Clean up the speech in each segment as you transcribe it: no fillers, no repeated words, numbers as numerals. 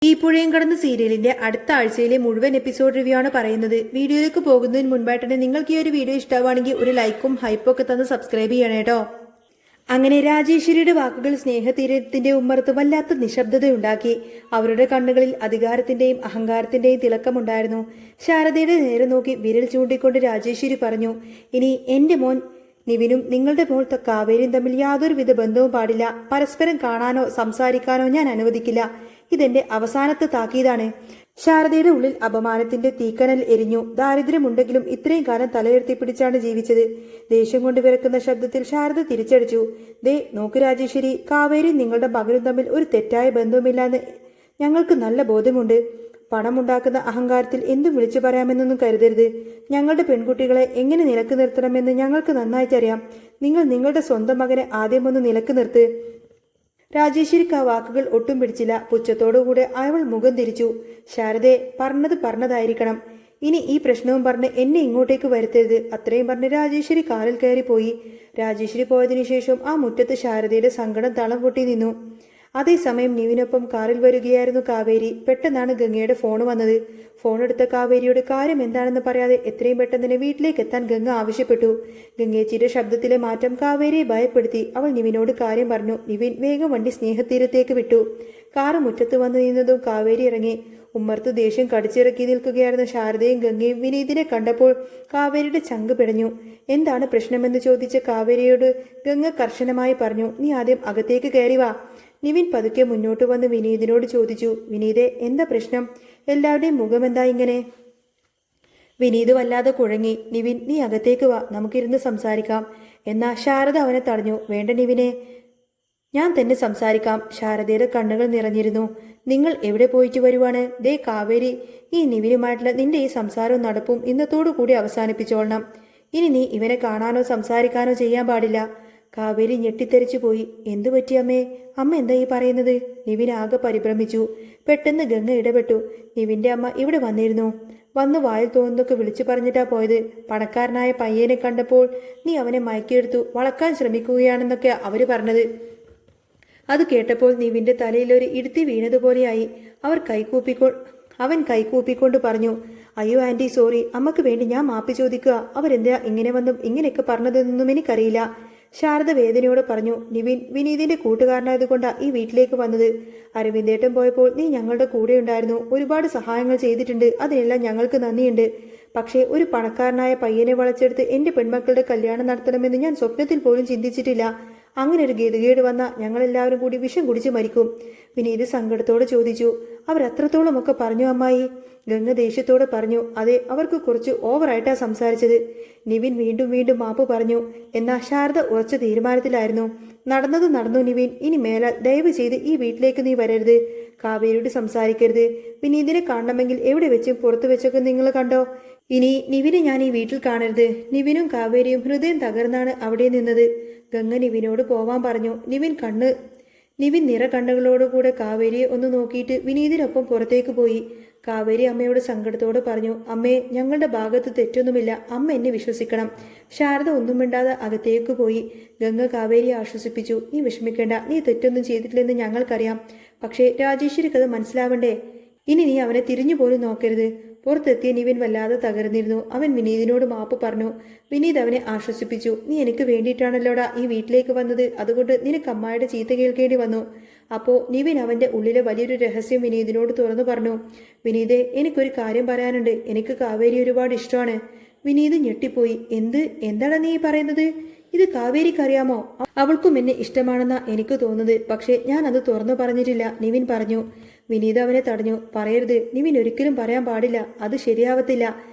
ഈ പുഴയും കടന്ന് സീരിയലിന്റെ അടുത്ത ആഴ്ചയിലെ മുഴുവൻ എപ്പിസോഡ് റിവ്യൂ ആണ് പറയുന്നത്. വീഡിയോയിലേക്ക് പോകുന്നതിന് മുൻപായിട്ട് തന്നെ നിങ്ങൾക്ക് ഈ ഒരു വീഡിയോ ഇഷ്ടമാണെങ്കിൽ ഒരു ലൈക്കും ഹൈപ്പും ഒക്കെ തന്ന് സബ്സ്ക്രൈബ് ചെയ്യണം കേട്ടോ. അങ്ങനെ രാജേശ്വരിയുടെ വാക്കുകൾ സ്നേഹതീരത്തിന്റെ ഉമ്മറത്ത് വല്ലാത്ത നിശബ്ദതയുണ്ടാക്കി. അവരുടെ കണ്ണുകളിൽ അധികാരത്തിന്റെയും അഹങ്കാരത്തിന്റെയും തിളക്കമുണ്ടായിരുന്നു. ശാരദയുടെ നേരെ നോക്കി വിരൽ ചൂണ്ടിക്കൊണ്ട് രാജേശ്വരി പറഞ്ഞു, ഇനി എന്റെ മോൻ നിവിനും നിങ്ങളുടെ മോൾ കാവേരിയും തമ്മിൽ യാതൊരുവിധ ബന്ധവും പാടില്ല. പരസ്പരം കാണാനോ സംസാരിക്കാനോ ഞാൻ അനുവദിക്കില്ല. ഇതെന്റെ അവസാനത്തെ താക്കീതാണ്. ശാരദയുടെ ഉള്ളിൽ അപമാനത്തിന്റെ തീക്കനൽ എരിഞ്ഞു. ദാരിദ്ര്യമുണ്ടെങ്കിലും ഇത്രയും കാലം തലയുയർത്തിപ്പിടിച്ചാണ് ജീവിച്ചത്. ദേഷ്യം കൊണ്ട് വിറക്കുന്ന ശബ്ദത്തിൽ ശാരദ തിരിച്ചടിച്ചു. ദേ നോക്ക് രാജേശ്വരി, കാവേരി നിങ്ങളുടെ മകനും തമ്മിൽ ഒരു തെറ്റായ ബന്ധവുമില്ലാന്ന് ഞങ്ങൾക്ക് നല്ല ബോധ്യമുണ്ട്. പണമുണ്ടാക്കുന്ന അഹങ്കാരത്തിൽ എന്തും വിളിച്ചു പറയാമെന്നൊന്നും കരുതരുത്. ഞങ്ങളുടെ പെൺകുട്ടികളെ എങ്ങനെ നിലക്ക് നിർത്തണമെന്ന് ഞങ്ങൾക്ക് നന്നായിട്ടറിയാം. നിങ്ങൾ നിങ്ങളുടെ സ്വന്തം മകനെ ആദ്യം ഒന്ന് നിലക്ക് നിർത്ത്. രാജേശ്വരിക്ക് ആ വാക്കുകൾ ഒട്ടും പിടിച്ചില്ല. പുച്ഛത്തോടുകൂടെ അവൾ മുഖം തിരിച്ചു. ശാരദയെ, പറഞ്ഞതായിരിക്കണം. ഇനി ഈ പ്രശ്നവും പറഞ്ഞ് എന്നെ ഇങ്ങോട്ടേക്ക് വരുത്തരുത്. അത്രയും പറഞ്ഞ് രാജേശ്വരി കാറിൽ കയറിപ്പോയി. രാജേശ്വരി പോയതിനു ശേഷം ആ മുറ്റത്ത് ശാരദയുടെ സങ്കടം തളം പൊട്ടി നിന്നു. അതേസമയം നിവിനൊപ്പം കാറിൽ വരികയായിരുന്നു കാവേരി. പെട്ടെന്നാണ് ഗംഗയുടെ ഫോൺ വന്നത്. ഫോൺ എടുത്ത കാവേരിയോട് കാര്യം എന്താണെന്ന് പറയാതെ എത്രയും പെട്ടെന്ന് തന്നെ വീട്ടിലേക്ക് എത്താൻ ഗംഗ ആവശ്യപ്പെട്ടു. ഗംഗേച്ചിയുടെ ശബ്ദത്തിലെ മാറ്റം കാവേരിയെ ഭയപ്പെടുത്തി. അവൾ നിവിനോട് കാര്യം പറഞ്ഞു. നിവിൻ വേഗം വണ്ടി സ്നേഹതീരത്തേക്ക് വിട്ടു. കാറ് മുറ്റത്ത് വന്നു നിന്നതും കാവേരി ഇറങ്ങി. ഉമ്മർത്ത് ദേഷ്യം കടിച്ചിറക്കി നിൽക്കുകയായിരുന്ന ശാരദയും ഗംഗയും വിനീതിനെ കണ്ടപ്പോൾ കാവേരിയുടെ ചങ്ക് പിടഞ്ഞു. എന്താണ് പ്രശ്നമെന്ന് ചോദിച്ച കാവേരിയോട് ഗംഗ കർശനമായി പറഞ്ഞു, നീ ആദ്യം അകത്തേക്ക് കയറി വാ. നിവിൻ പതുക്കെ മുന്നോട്ട് വന്ന് വിനീതിനോട് ചോദിച്ചു, വിനീതെ, എന്താ പ്രശ്നം? എല്ലാവരുടെയും മുഖമെന്താ ഇങ്ങനെ? വിനീത് വല്ലാതെ കുഴങ്ങി. നിവിൻ, നീ അകത്തേക്ക് വാ, നമുക്കിരുന്ന് സംസാരിക്കാം. എന്നാ ശാരദ അവനെ തടഞ്ഞു. വേണ്ട നിവിനെ, ഞാൻ തന്നെ സംസാരിക്കാം. ശാരദയുടെ കണ്ണുകൾ നിറഞ്ഞിരുന്നു. നിങ്ങൾ എവിടെ പോയിട്ട് വരുവാണ്? ദേ കാവേരി, ഈ നിവിനുമായിട്ടുള്ള നിന്റെ ഈ സംസാരവും നടപ്പും ഇന്നത്തോടു കൂടി അവസാനിപ്പിച്ചോളണം. ഇനി നീ ഇവനെ കാണാനോ സംസാരിക്കാനോ ചെയ്യാൻ പാടില്ല. കാവേരി ഞെട്ടിത്തെറിച്ചു പോയി. എന്തു പറ്റി അമ്മേ? അമ്മ എന്താ ഈ പറയുന്നത്? നിവിൻ ആകെ പരിഭ്രമിച്ചു. പെട്ടെന്ന് ഗംഗ ഇടപെട്ടു. നിവിന്റെ അമ്മ ഇവിടെ വന്നിരുന്നു. വന്ന് വായിൽ തോന്നുന്നതൊക്കെ വിളിച്ചു പറഞ്ഞിട്ടാ പോയത്. പണക്കാരനായ പയ്യനെ കണ്ടപ്പോൾ നീ അവനെ മയക്കിയെടുത്തു വളക്കാൻ ശ്രമിക്കുകയാണെന്നൊക്കെ അവര് പറഞ്ഞത്. അത് കേട്ടപ്പോൾ നിവിന്റെ തലയിൽ ഒരു ഇടുത്തി വീണതുപോലെയായി. അവൻ കൈകൂപ്പിക്കൊണ്ട് പറഞ്ഞു, അയ്യോ ആന്റി, സോറി. അമ്മക്ക് വേണ്ടി ഞാൻ മാപ്പി ചോദിക്കുക. അവരെന്താ ഇങ്ങനെ വന്നും ഇങ്ങനെയൊക്കെ പറഞ്ഞതെന്നൊന്നും എനിക്കറിയില്ല. ശാരദ വേദനയോട് പറഞ്ഞു. നിവിൻ വിനീതിന്റെ കൂട്ടുകാരനായതുകൊണ്ടാ ഈ വീട്ടിലേക്ക് വന്നത്. അരവിന്ദേട്ടൻ പോയപ്പോൾ നീ ഞങ്ങളുടെ കൂടെ ഉണ്ടായിരുന്നു. ഒരുപാട് സഹായങ്ങൾ ചെയ്തിട്ടുണ്ട്. അതിനെല്ലാം ഞങ്ങൾക്ക് നന്ദിയുണ്ട്. പക്ഷേ ഒരു പണക്കാരനായ പയ്യനെ വളച്ചെടുത്ത് എന്റെ പെൺമക്കളുടെ കല്യാണം നടത്തണമെന്ന് ഞാൻ സ്വപ്നത്തിൽ പോലും ചിന്തിച്ചിട്ടില്ല. അങ്ങനെ ഒരു ഗതികേട് വന്ന ഞങ്ങളെല്ലാവരും കൂടി വിഷം കുടിച്ച് മരിക്കും. വിനീത് സങ്കടത്തോടെ ചോദിച്ചു, അവർ അത്രത്തോളം ഒക്കെ പറഞ്ഞു അമ്മായി? ഗംഗ ദേഷ്യത്തോടെ പറഞ്ഞു, അതെ, അവർക്ക് കുറച്ച് ഓവറായിട്ടാ സംസാരിച്ചത്. നിവിൻ വീണ്ടും വീണ്ടും മാപ്പ് പറഞ്ഞു. എന്നാൽ ശാരദ ഉറച്ച തീരുമാനത്തിലായിരുന്നു. നടന്നത് നടന്നു നിവിൻ. ഇനി മേലാൽ ദയവ് ചെയ്ത് ഈ വീട്ടിലേക്ക് നീ വരരുത്. കാവേരിയോട് സംസാരിക്കരുത്. വിനീതിനെ കാണണമെങ്കിൽ എവിടെ വെച്ചും പുറത്തു വെച്ചൊക്കെ നിങ്ങൾ കണ്ടോ? ഇനി നിവിനെ ഞാൻ ഈ വീട്ടിൽ കാണരുത്. നിവിനും കാവേരിയും ഹൃദയം തകർന്നാണ് അവിടെ നിന്നത്. ഗംഗ നിവിനോട് പോവാൻ പറഞ്ഞു. നിവിൻ നിറ കണ്ണുകളോടുകൂടെ കാവേരിയെ ഒന്ന് നോക്കിയിട്ട് വിനീതിനൊപ്പം പുറത്തേക്ക് പോയി. കാവേരി അമ്മയോട് സങ്കടത്തോടെ പറഞ്ഞു, അമ്മേ, ഞങ്ങളുടെ ഭാഗത്ത് തെറ്റൊന്നുമില്ല. അമ്മ എന്നെ വിശ്വസിക്കണം. ശാരദ ഒന്നും മിണ്ടാതെ അകത്തേക്ക് പോയി. ഗംഗ കാവേരിയെ ആശ്വസിപ്പിച്ചു. നീ വിഷമിക്കേണ്ട, നീ തെറ്റൊന്നും ചെയ്തിട്ടില്ലെന്ന് ഞങ്ങൾക്കറിയാം. പക്ഷേ രാജേശ്വരിക്കത് മനസ്സിലാവണ്ടേ? ഇനി നീ അവനെ തിരിഞ്ഞു പോലും നോക്കരുത്. പുറത്തെത്തിയ നിവിൻ വല്ലാതെ തകർന്നിരുന്നു. അവൻ വിനീതിനോട് മാപ്പ് പറഞ്ഞു. വിനീത് അവനെ ആശ്വസിപ്പിച്ചു. നീ എനിക്ക് വേണ്ടിയിട്ടാണല്ലോടാ ഈ വീട്ടിലേക്ക് വന്നത്. അതുകൊണ്ട് നിനക്ക് അമ്മായിയുടെ ചീത്ത കേൾക്കേണ്ടി വന്നു. അപ്പോൾ നിവിൻ അവന്റെ ഉള്ളിലെ വലിയൊരു രഹസ്യം വിനീതിനോട് തുറന്നു പറഞ്ഞു. വിനീതെ, എനിക്കൊരു കാര്യം പറയാനുണ്ട്. എനിക്ക് കാവേരി ഒരുപാട് ഇഷ്ടമാണ്. വിനീത് ഞെട്ടിപ്പോയി. എന്താണ് നീ പറയുന്നത്? ഇത് കാവേരിക്കറിയാമോ? അവൾക്കും എന്നെ ഇഷ്ടമാണെന്നാ എനിക്ക് തോന്നുന്നത്. പക്ഷേ ഞാൻ അത് തുറന്നു പറഞ്ഞിട്ടില്ല, നിവിൻ പറഞ്ഞു. വിനീത് അവനെ തടഞ്ഞു. പറയരുത് നിവിൻ, ഒരിക്കലും പറയാൻ പാടില്ല. അത് ശരിയാവത്തില്ല.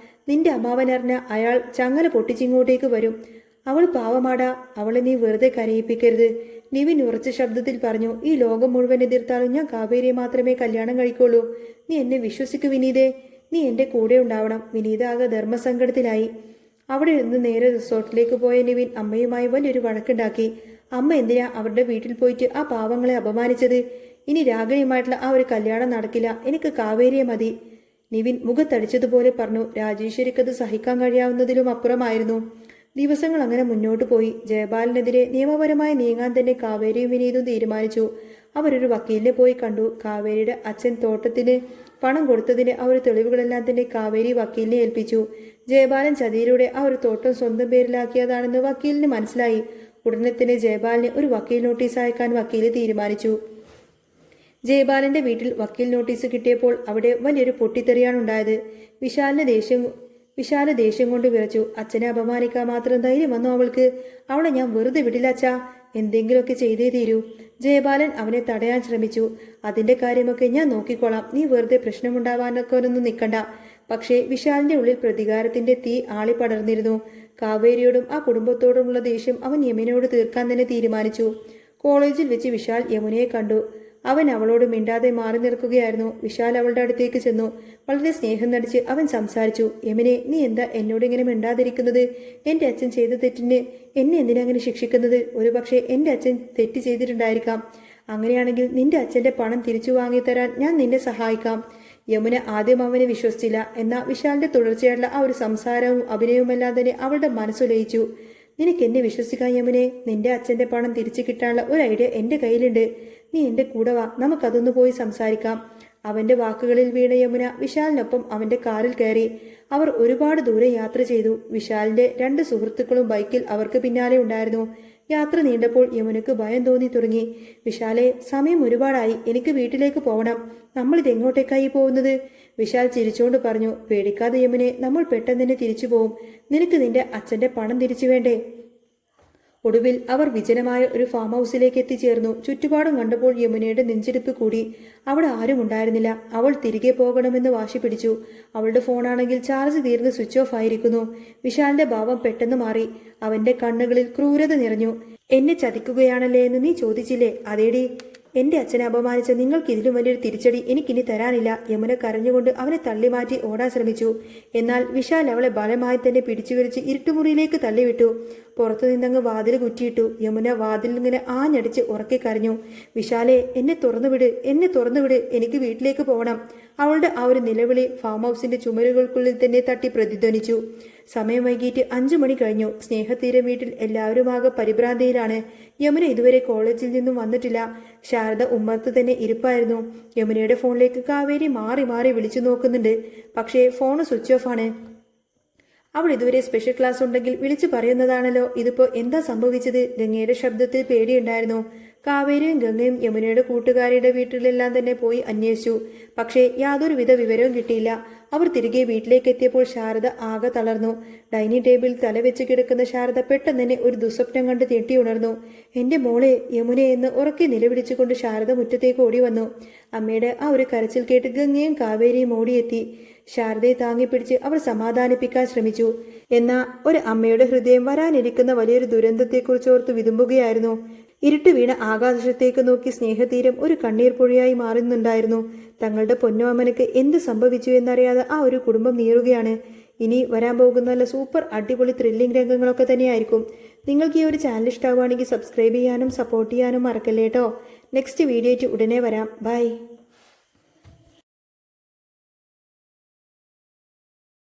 നിന്റെ അമ്മാവനറിഞ്ഞ അയാൾ ചങ്ങല പൊട്ടിച്ചിങ്ങോട്ടേക്ക് വരും. അവൾ പാവമാടാ. അവളെ നീ വെറുതെ കരയിപ്പിക്കരുത്. നിവിൻ ഉറച്ച ശബ്ദത്തിൽ പറഞ്ഞു. ഈ ലോകം മുഴുവൻ എതിർത്താലും ഞാൻ കാവേരിയെ മാത്രമേ കല്യാണം കഴിക്കുള്ളൂ. നീ എന്നെ വിശ്വസിക്കൂ വിനീതേ. നീ എന്റെ കൂടെ ഉണ്ടാവണം. വിനീത ആകെ ധർമ്മസങ്കടത്തിലായി. അവിടെ നിന്ന് നേരെ റിസോർട്ടിലേക്ക് പോയ നിവിൻ അമ്മയുമായി വലിയൊരു വഴക്കുണ്ടാക്കി. അമ്മ എന്തിനാ അവരുടെ വീട്ടിൽ പോയിട്ട് ആ പാവങ്ങളെ അപമാനിച്ചത്? ഇനി രാഗിണിയുമായിട്ടുള്ള ആ ഒരു കല്യാണം നടക്കില്ല. എനിക്ക് കാവേരിയെ മതി. നിവിൻ മുഖത്തടിച്ചതുപോലെ പറഞ്ഞു. രാജേശ്വരിക്കത് സഹിക്കാൻ കഴിയാവുന്നതിലും അപ്പുറമായിരുന്നു. ദിവസങ്ങൾ അങ്ങനെ മുന്നോട്ട് പോയി. ജയപാലനെതിരെ നിയമപരമായി നീങ്ങാൻ തന്നെ കാവേരിയും വിനീതും തീരുമാനിച്ചു. അവരൊരു വക്കീലിനെ പോയി കണ്ടു. കാവേരിയുടെ അച്ഛൻ തോട്ടത്തിന് പണം കൊടുത്തതിന് ആ ഒരു തെളിവുകളെല്ലാം തന്നെ കാവേരി വക്കീലിനെ ഏൽപ്പിച്ചു. ജയപാലൻ ചതിയിലൂടെ ആ ഒരു തോട്ടം സ്വന്തം പേരിലാക്കിയതാണെന്ന് വക്കീലിന് മനസ്സിലായി. ഉടനെ തന്നെ ജയപാലിന് ഒരു വക്കീൽ നോട്ടീസ് അയക്കാൻ വക്കീല് തീരുമാനിച്ചു. ജയപാലന്റെ വീട്ടിൽ വക്കീൽ നോട്ടീസ് കിട്ടിയപ്പോൾ അവിടെ വലിയൊരു പൊട്ടിത്തെറിയാണ് ഉണ്ടായത്. വിശാല ദേഷ്യം കൊണ്ട് വിറച്ചു. അച്ഛനെ അപമാനിക്കാൻ മാത്രം ധൈര്യം വന്നു അവൾക്ക്. അവളെ ഞാൻ വെറുതെ വിടില്ല അച്ഛാ, എന്തെങ്കിലുമൊക്കെ ചെയ്തേ തീരൂ. ജയപാലൻ അവനെ തടയാൻ ശ്രമിച്ചു. അതിന്റെ കാര്യമൊക്കെ ഞാൻ നോക്കിക്കോളാം, നീ വെറുതെ പ്രശ്നമുണ്ടാവാനൊക്കെ ഒന്നും നിൽക്കണ്ട. പക്ഷേ വിശാലിന്റെ ഉള്ളിൽ പ്രതികാരത്തിന്റെ തീ ആളിപ്പടർന്നിരുന്നു. കാവേരിയോടും ആ കുടുംബത്തോടുമുള്ള ദേഷ്യം അവൻ യമുനയോട് തീർക്കാൻ തന്നെ തീരുമാനിച്ചു. കോളേജിൽ വെച്ച് വിശാൽ യമുനയെ കണ്ടു. അവൻ അവളോട് മിണ്ടാതെ മാറി നിൽക്കുകയായിരുന്നു. വിശാൽ അവളുടെ അടുത്തേക്ക് ചെന്നു. വളരെ സ്നേഹം നടിച്ച് അവൻ സംസാരിച്ചു. യമുനെ, നീ എന്താ എന്നോട് ഇങ്ങനെ മിണ്ടാതിരിക്കുന്നത്? എൻ്റെ അച്ഛൻ ചെയ്ത തെറ്റിന് എന്നെ എന്തിനാ അങ്ങനെ ശിക്ഷിക്കുന്നത്? ഒരുപക്ഷെ എൻ്റെ അച്ഛൻ തെറ്റ് ചെയ്തിട്ടുണ്ടായിരിക്കാം. അങ്ങനെയാണെങ്കിൽ നിന്റെ അച്ഛൻ്റെ പണം തിരിച്ചു വാങ്ങിത്തരാൻ ഞാൻ നിന്നെ സഹായിക്കാം. യമുന ആദ്യം അവനെ വിശ്വസിച്ചില്ല. എന്നാൽ വിശാലിന്റെ തുടർച്ചയായിട്ടുള്ള ആ ഒരു സംസാരവും അഭിനയവുമെല്ലാം തന്നെ അവളുടെ മനസ്സുലയിച്ചു. നിനക്ക് എന്നെ വിശ്വസിക്കാം യമുനെ. നിന്റെ അച്ഛൻ്റെ പണം തിരിച്ചു കിട്ടാനുള്ള ഒരു ഐഡിയ എൻ്റെ കയ്യിലുണ്ട്. നീ എൻ്റെ കൂടെ വാ, നമുക്കതൊന്ന് പോയി സംസാരിക്കാം. അവന്റെ വാക്കുകളിൽ വീണ യമുന വിശാലിനൊപ്പം അവന്റെ കാറിൽ കയറി. അവർ ഒരുപാട് ദൂരെ യാത്ര ചെയ്തു. വിശാലിന്റെ 2 സുഹൃത്തുക്കളും ബൈക്കിൽ അവർക്ക് പിന്നാലെ ഉണ്ടായിരുന്നു. യാത്ര നീണ്ടപ്പോൾ യമുനക്ക് ഭയം തോന്നി തുടങ്ങി. വിശാലെ, സമയം ഒരുപാടായി, എനിക്ക് വീട്ടിലേക്ക് പോകണം. നമ്മളിത് എങ്ങോട്ടേക്കായി പോകുന്നത്? വിശാൽ ചിരിച്ചുകൊണ്ട് പറഞ്ഞു. പേടിക്കാതെ യമുനെ, നമ്മൾ പെട്ടെന്ന് തന്നെ തിരിച്ചു പോവും. നിനക്ക് നിന്റെ അച്ഛന്റെ പണം തിരിച്ചു വേണ്ടേ? ഒടുവിൽ അവർ വിജനമായ ഒരു ഫാം ഹൗസിലേക്ക് എത്തിച്ചേർന്നു. ചുറ്റുപാടും കണ്ടപ്പോൾ യമുനയുടെ നെഞ്ചിടിപ്പ് കൂടി. അവിടെ ആരും ഉണ്ടായിരുന്നില്ല. അവൾ തിരികെ പോകണമെന്ന് വാശി പിടിച്ചു. അവളുടെ ഫോണാണെങ്കിൽ ചാർജ് തീർന്ന് സ്വിച്ച് ഓഫ് ആയിരിക്കുന്നു. വിശാലിന്റെ ഭാവം പെട്ടെന്ന് മാറി. അവന്റെ കണ്ണുകളിൽ ക്രൂരത നിറഞ്ഞു. എന്നെ ചതിക്കുകയാണല്ലേ എന്ന് നീ ചോദിച്ചില്ലേ? അതേടി, എന്റെ അച്ഛനെ അപമാനിച്ച നിങ്ങൾക്ക് ഇതിലും വലിയൊരു തിരിച്ചടി എനിക്കിനി തരാനില്ല. യമുന കരഞ്ഞുകൊണ്ട് അവനെ തള്ളിമാറ്റി ഓടാൻ ശ്രമിച്ചു. എന്നാൽ വിശാൽ അവളെ ബലമായി തന്നെ പിടിച്ചു വലിച്ച് ഇരുട്ടുമുറിയിലേക്ക് തള്ളിവിട്ടു. പുറത്തു നിന്നങ്ങ് വാതിൽ കുറ്റിയിട്ടു. യമുന വാതിൽ ഇങ്ങനെ ആഞ്ഞടിച്ച് ഉറക്കെ കരഞ്ഞു. വിശാലെ, എന്നെ തുറന്നുവിട്, എന്നെ തുറന്നുവിട്, എനിക്ക് വീട്ടിലേക്ക് പോകണം. അവളുടെ ആ ഒരു നിലവിളി ഫാം ഹൗസിന്റെ ചുമരുകൾക്കുള്ളിൽ തന്നെ തട്ടി പ്രതിധ്വനിച്ചു. സമയം വൈകിട്ട് 5 മണി കഴിഞ്ഞു. സ്നേഹതീരം വീട്ടിൽ എല്ലാവരുമാകെ പരിഭ്രാന്തിയിലാണ്. യമുന ഇതുവരെ കോളേജിൽ നിന്നും വന്നിട്ടില്ല. ശാരദ ഉമ്മർത്ത് തന്നെ ഇരിപ്പായിരുന്നു. യമുനയുടെ ഫോണിലേക്ക് കാവേരി മാറി മാറി വിളിച്ചു നോക്കുന്നുണ്ട്. പക്ഷേ ഫോൺ സ്വിച്ച് ഓഫ് ആണ്. അവൾ ഇതുവരെ സ്പെഷ്യൽ ക്ലാസ് ഉണ്ടെങ്കിൽ വിളിച്ചു പറയുന്നതാണല്ലോ. ഇതിപ്പോ എന്താ സംഭവിച്ചത്? ഗംഗയുടെ ശബ്ദത്തിൽ പേടിയുണ്ടായിരുന്നു. കാവേരിയും ഗംഗയും യമുനയുടെ കൂട്ടുകാരിയുടെ വീട്ടിലെല്ലാം തന്നെ പോയി അന്വേഷിച്ചു. പക്ഷേ യാതൊരുവിധ വിവരവും കിട്ടിയില്ല. അവർ തിരികെ വീട്ടിലേക്ക് എത്തിയപ്പോൾ ശാരദ ആകെ തളർന്നു. ഡൈനിങ് ടേബിളിൽ തലവെച്ച് കിടക്കുന്ന ശാരദ പെട്ടെന്ന് തന്നെ ഒരു ദുസ്വപ്നം കണ്ട് ഞെട്ടി ഉണർന്നു. എന്റെ മോളെ യമുനെ എന്ന് ഉറക്കെ നിലവിളിച്ചുകൊണ്ട് ശാരദ മുറ്റത്തേക്ക് ഓടി വന്നു. അമ്മയുടെ ആ ഒരു കരച്ചിൽ കേട്ട് ഗംഗയും കാവേരിയും ഓടിയെത്തി. ശാരദയെ താങ്ങിപ്പിടിച്ച് അവർ സമാധാനിപ്പിക്കാൻ ശ്രമിച്ചു. എന്നാൽ ഒരു അമ്മയുടെ ഹൃദയം വരാനിരിക്കുന്ന വലിയൊരു ദുരന്തത്തെക്കുറിച്ചോർത്ത് വിതുമ്പുകയായിരുന്നു. ഇരുട്ട് വീണ ആകാശത്തേക്ക് നോക്കി സ്നേഹതീരം ഒരു കണ്ണീർ പുഴയായി മാറുന്നുണ്ടായിരുന്നു. തങ്ങളുടെ പൊന്നോമനക്ക് എന്ത് സംഭവിച്ചു എന്നറിയാതെ ആ ഒരു കുടുംബം നീറുകയാണ്. ഇനി വരാൻ പോകുന്ന നല്ല സൂപ്പർ അടിപൊളി ത്രില്ലിംഗ് രംഗങ്ങളൊക്കെ തന്നെയായിരിക്കും. നിങ്ങൾക്ക് ഈ ഒരു ചാനൽ ഇഷ്ടമാവുകയാണെങ്കിൽ സബ്സ്ക്രൈബ് ചെയ്യാനും സപ്പോർട്ട് ചെയ്യാനും മറക്കല്ലേ കേട്ടോ. നെക്സ്റ്റ് വീഡിയോ ആയിട്ട് ഉടനെ വരാം. ബൈ.